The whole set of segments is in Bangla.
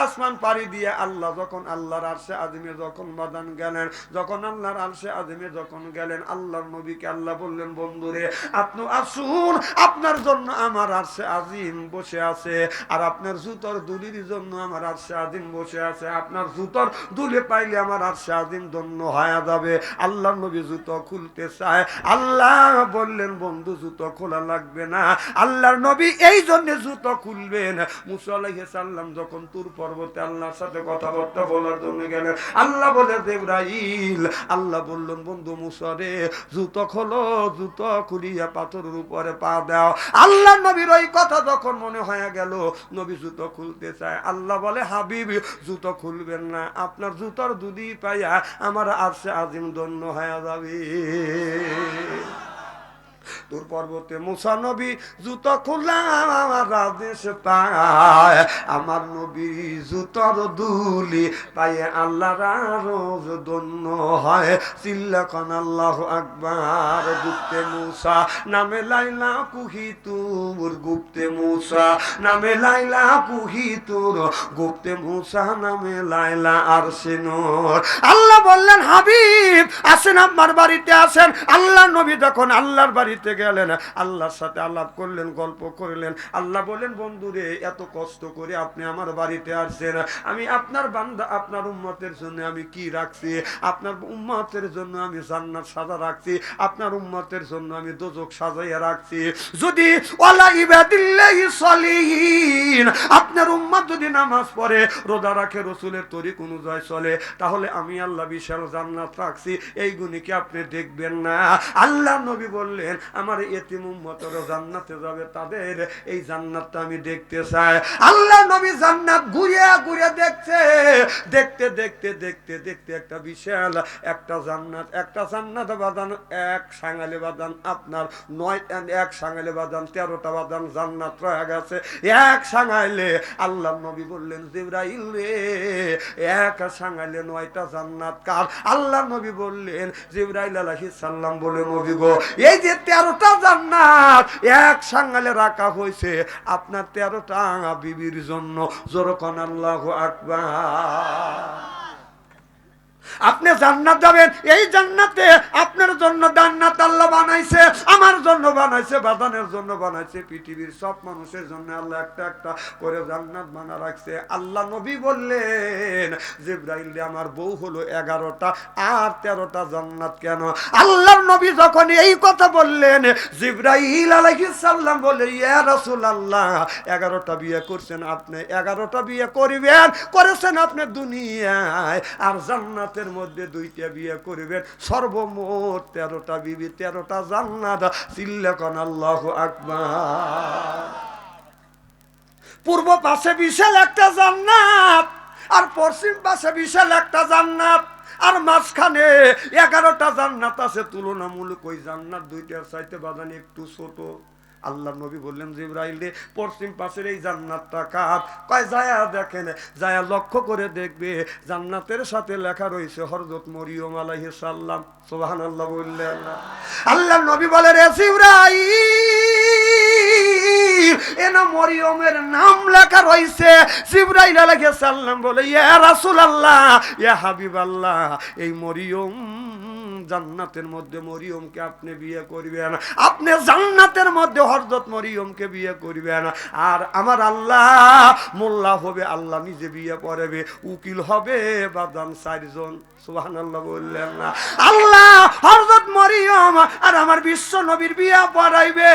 আসমান পাড়ি দিয়ে আল্লাহ যখন আল্লাহর আরশে আযমে যখন বাদান গেলেন, যখন আল্লাহর আরশে আযমে যখন গেলেন, আল্লাহর নবীকে আল্লাহ বললেন, বন্ধুরে আপনি আসুন, আপনার জন্য আমার আরশে আযিম বসে আছে, আর আপনার জুতোর দুলির জন্য আমার আরশে আযিম বসে আছে, আপনার জুতোর দুলে পাইলে আমার আরশে আযিম ধন্য হয়ে যাবে। আল্লাহর নবী জুতো খুলতে চায়, আল্লাহ বললেন, বন্ধু জুতো খোলা লাগবে না। আল্লাহর নবী এই জন্য জুতো খুলবেন, মুসা আলাইহিস সালাম যখন তুর পর্বতে আল্লাহর সাথে কথাবার্তা বলার জন্য গেলেন, আল্লাহ বলে জিবরাইল, আল্লাহ বললেন, বন্ধু মুসা রে জুতো খোলো, জুতো খুলিয়া পাথরের উপরে পা দাও। আল্লাহ নবীর ওই কথা যখন মনে হয়ে গেল, নবী জুতো খুলতে চায়, আল্লাহ বলে, হাবিব জুতো খুলবেন না, আপনার জুতোর দুদি পাইয়া আমার আরশে আযিম ধন্য হয়ে যাবে। তুর পর্বতে মুসা নবী জুতো খুললা আমার আদেশ পায়, আমার নবী জুতোর দুলি পায়ে আল্লাহর রোজ ধন্য হয়। চিল্লাকান আল্লাহু আকবার। গুপ্তে মুসা নামে লাইলা কুহি তুর, গুপ্তে মুসা নামে লাইলা কুহি তুর, গুপ্তে মুসা নামে লাইলা আরশে নূর। আল্লাহ বললেন, হাবিব আসেন, আমার বাড়িতে আসেন। আল্লাহ নবী যখন আল্লাহর বাড়িতে গেলেন, আল্লাহর সাথে আলাপ করলেন, গল্প করলেন। আল্লাহ বলেন, বন্ধুরে এত কষ্ট করে আপনি আমার বাড়িতে আসছেন, আমি আপনার বান্দা আপনার উম্মতের জন্য আমি কি রাখছি? আপনার উম্মতের জন্য আমি জান্নাত সাজা রাখছি, আপনার উম্মতের জন্য আমি দোজখ সাজাইয়া রাখছি। যদি ওয়ালা ইবাদিল্লাহি সলিহিন, আপনার উম্মত যদি নামাজ পড়ে, রোজা রাখে, রাসূলের তরিক অনুযায়ী চলে, তাহলে আমি আল্লাহ বিশাল জান্নাত রাখছি। এই গুণে কি আপনি দেখবেন না? আল্লাহ নবী বললেন, আমার এতিম উম্মতরা জান্নাতে যাবে, তাদের এই জান্নাতটা আমি দেখতে চাই। আল্লাহ নবী জান্নাত ঘুরে ঘুরে দেখছে, দেখতে দেখতে দেখতে দেখতে একটা বিশাল একটা জান্নাত বাদান, এক সাঙালে বাদান আপনার 9 সাঙালে বাদান 13টা বাদান জান্নাত রয়ে গেছে এক সাঙালে। আল্লাহ নবী বললেন, জিবরাইল রে এক সাঙালে 9টা জান্নাত কার? আল্লাহ নবী বললেন, জিবরাইল আলাইহিস সালাম বলে, নবী গো এই যে 13টা জান্নাত এক সাঙালে রাখা হয়েছে আপনার 13টা বিবির জন্য। জোরকান আল্লাহু আকবার। আপনি জান্নাত যাবেন, এই জান্নাতে আপনার জন্য জান্নাত আল্লাহ বানাইছে, আমার জন্য বানাইছে, বাদানের জন্য বানাইছে, পৃথিবীর সব মানুষের জন্য আল্লাহ একটা একটা করে জান্নাত বানা রাখছে। আল্লাহ নবী বললেন, জিবরাইল আমার বউ হলো 11টা, আর 13টা জান্নাত কেন? আল্লাহর নবী যখন এই কথা বললেন, জিবরাইল আলাইহিস সালাম বলে, ইয়া রাসূলুল্লাহ 11টা বিয়ে করছেন আপনি, 11টা বিয়ে করিবেন, করেছেন আপনি দুনিয়ায়, আর জান্নাতের মধ্যে 2টা বিয়ে করবেন, সর্বমোট 13টা বিবি, 13টা জান্নাত। চিল্লাকান আল্লাহু আকবার। পূর্ব পাশে বিশাল একটা জান্নাত, আর পশ্চিম পাশে বিশাল একটা জান্নাত, আর মাঝখানে 11টা জান্নাত আছে। তুলনামূলক ওই জান্নাত 2টার চাইতে বাদানি একটু ছোট। আল্লাহ নবী বললেন, জিবরাইল রে পশ্চিম পাশের এই জান্নাতটা কার? কয় যায়া দেখেন, যায়া লক্ষ্য করে দেখবে, জান্নাতের সাথে লেখা রয়েছে হযরত মরিয়ম আলাইহিস সালাম। সুবহানাল্লাহ বললেন। আল্লাহ নবী বলে, রে জিবরাইল এনা মরিয়মের নাম লেখা রয়েছে। জিবরাইল আলাইহিস সালাম বলে, ইয়া রাসূলুল্লাহ, ইয়া হাবিবাল্লাহ, এই মরিয়ম জান্নাতের মধ্যে মরিয়মকে আপনি বিয়ে করবেন, আপনি জান্নাতের মধ্যে হযরত মরিয়মকে বিয়ে করবেন। আর আমার আল্লাহ মোল্লা হবে, আল্লাহ নিজে বিয়ে পড়াবে, উকিল হবে বাদান 4 জন। সুবহানাল্লাহ বললেন না? আল্লাহ হযরত মরিয়ম আর আমার বিশ্ব নবীর বিয়ে পড়াইবে।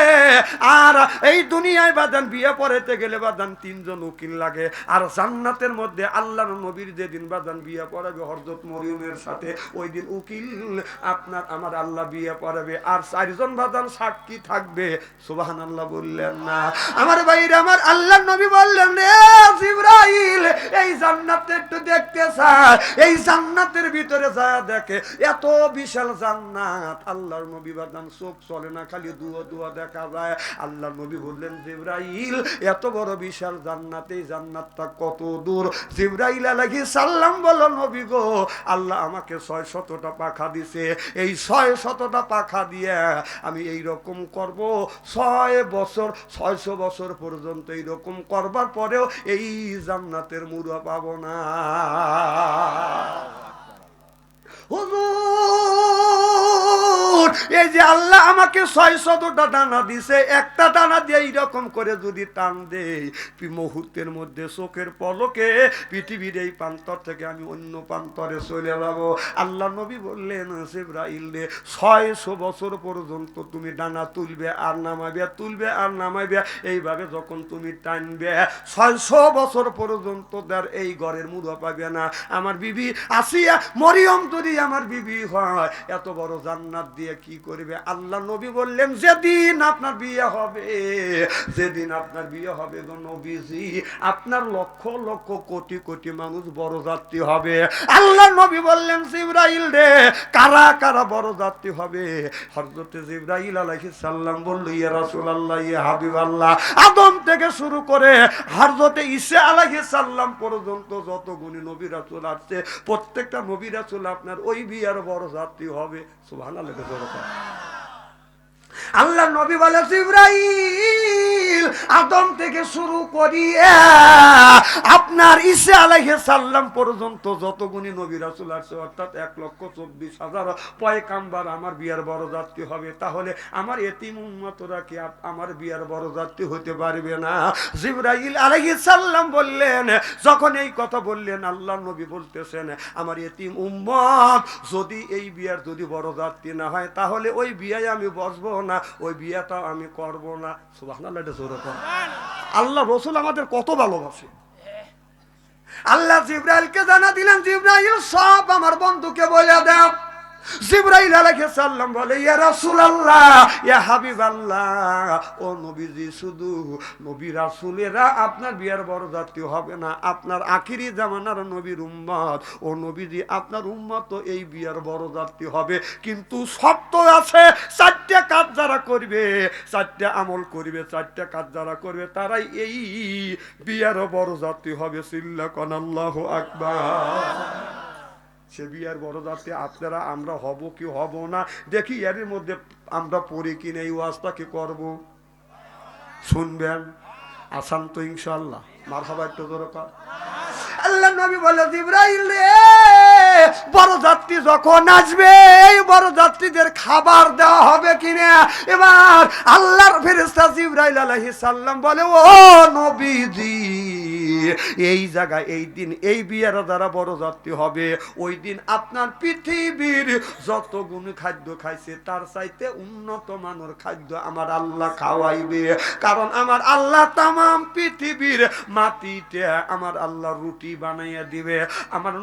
আর এই দুনিয়ায় বাদান বিয়ে পড়াইতে গেলে বাদান 3 জন উকিল লাগে। আর জান্নাতের মধ্যে আল্লাহর নবীর যেদিন বাদান বিয়ে পড়াবে হযরত মরিয়মের সাথে, ওই দিন উকিল আপনার আমার আল্লাহ বিয়ে পড়াবে, আর 4 জন বাদান সাক্ষী থাকবে। সুবহানাল্লাহ বললেন না? আমার ভাইরা, আমার আল্লাহর নবী বললেন, রে জিবরাইল এই জান্নাতে একটু দেখতে চাই। এই জান্নাতের ভিতরে যায় দেখে, এত বিশাল জান্নাত, আল্লাহর নবী বাদান চোখ চলে না, খালি দুয়া দুয়া দেখা যায়। আল্লাহর নবী বললেন, জিবরাইল এত বড় বিশাল জান্নাত, এই জান্নাতটা কত দূর? জিবরাইল আলাইহিস সালাম বলল, নবী গো আল্লাহ আমাকে 600টা পাখা দিছে, এই 600টা পাখা দিয়ে আমি এই রকম করব 6 বছর, 600 বছর পর্যন্ত এই রকম করবার পরেও এই জান্নাতের মুরু মুদা পাবো না। হুজুর, এই যে আল্লাহ আমাকে 600টা ডানা দিছে, একটা ডানা দিয়ে এইরকম করে যদি টান দেই, মুহূর্তের মধ্যে চোখের পলকে পৃথিবীর এই প্রান্তর থেকে আমি অন্য প্রান্তরে চলে যাব। আল্লাহ নবী বললেন, জিবরাইল রে, 600 বছর পর্যন্ত তুমি ডানা তুলবে আর নামাবে, তুলবে আর নামাবে, এইভাবে যখন তুমি টানবে 600 বছর পর্যন্ত তার এই ঘরের মুদা পাবে না। আমার বিবি আসিয়া মরিয়ম যদি আমার বিবি হয়, এত বড় জান্নাত দিয়ে কি করবে? আল্লাহ নবী বললেন, যেদিন আপনার বিয়ে হবে, যেদিন আপনার বিয়ে হবে গো নবীজি, আপনার লক্ষ লক্ষ কোটি কোটি মানুষ বড় যাত্রী হবে। আল্লাহ নবী বললেন, জিবরাইল রে, কারা কারা বড় যাত্রী হবে? হযরতে জিবরাইল আলাইহিস সালাম বলল, ইয়া রাসূলুল্লাহ, ইয়া হাবিবাল্লাহ, আদম থেকে শুরু করে হযরতে ঈসা আলাইহিস সালাম পর্যন্ত যত গুণী নবী রাসূল আছে, প্রত্যেকটা নবী রাসূল আপনার ওই বিয়ার বড় যাত্রী হবে। সুবহানাল্লাহ। আল্লাহ নবী বলে, জিবরাইল, আদম থেকে শুরু করিয়া আপনার ঈসা আলাইহিস সালাম পর্যন্ত যত গুণী নবী রাসূল আছে, অর্থাৎ 1,24,000 পয়গাম্বর আমার বিয়ার বড় যাত্রী হবে। তাহলে আমার এতিম উম্মতরা কি আমার বিয়ার বড় যাত্রী হতে পারবে না? জিবরাইল আলাইহিস সালাম বললেন, যখন এই কথা বললেন, আল্লাহ নবী বলতেছেন, আমার এতিম উম্মত যদি এই বিয়ার যদি বড় যাত্রী না হয়, তাহলে ওই বিয়ায় আমি বসবো না, ওই বিয়াটা আমি করব না। সুবহানাল্লাহ। আল্লাহ রাসূল আমাদের কত ভালোবাসে। আল্লাহ জিবরাইলকে জানা দিলেন, জিবরাইল সব আমার বন্ধুকে বলে দাও। জিবরাইল আলাইহিস সালাম বলে, ইয়া রাসূলুল্লাহ, ইয়া হাবিবাল্লাহ, ও নবীজি, শুধু নবী রাসূলেরা আপনার বিয়ার বড় যাত্রী হবে না, আপনার আখিরি জামানার নবীর উম্মত, ও নবীজি, আপনার উম্মত তো এই বিয়ার বড় যাত্রী হবে। কিন্তু শর্ত আছে, 4টা কাজ যারা করবে, 4টা আমল করবে, 4টা কাজ যারা করবে, তারাই এই বিয়ার বড় যাত্রী হবে। সিল্লাকান আল্লাহু আকবার। সে বিয়ার বড় যাত্রী আপনারা আমরা হব কি হব না, দেখি এর মধ্যে আমরা পড়ি কিনা, এই ওয়াজটা কি করব, শুনবেন? আসান তো ইনশাআল্লাহ। মারহাবা, একটু জোরে কর। আল্লাহ নবী বলে, জিবরাইল রে, বড় যাত্রী যখন আসবে, এই বড় যাত্রীদের খাবার দেওয়া হবে কিনা? এবার আল্লাহর ফেরেশতা জিবরাইল আলাইহিস সালাম বলে, ও নবীজি, এই জায়গায় এই দিন এই বিয়ার দ্বারা বড় যাত্রী হবে, ওই দিন আপনার পৃথিবীর যত গুণ খাদ্য খাইছে তার চাইতে উন্নত মানের খাদ্য আমার আল্লাহ খাওয়াইবে। কারণ আমার আল্লাহ তামাম পৃথিবীর মাটিতে আমার আল্লাহ রুটি বানাইয়া দিবে। আমার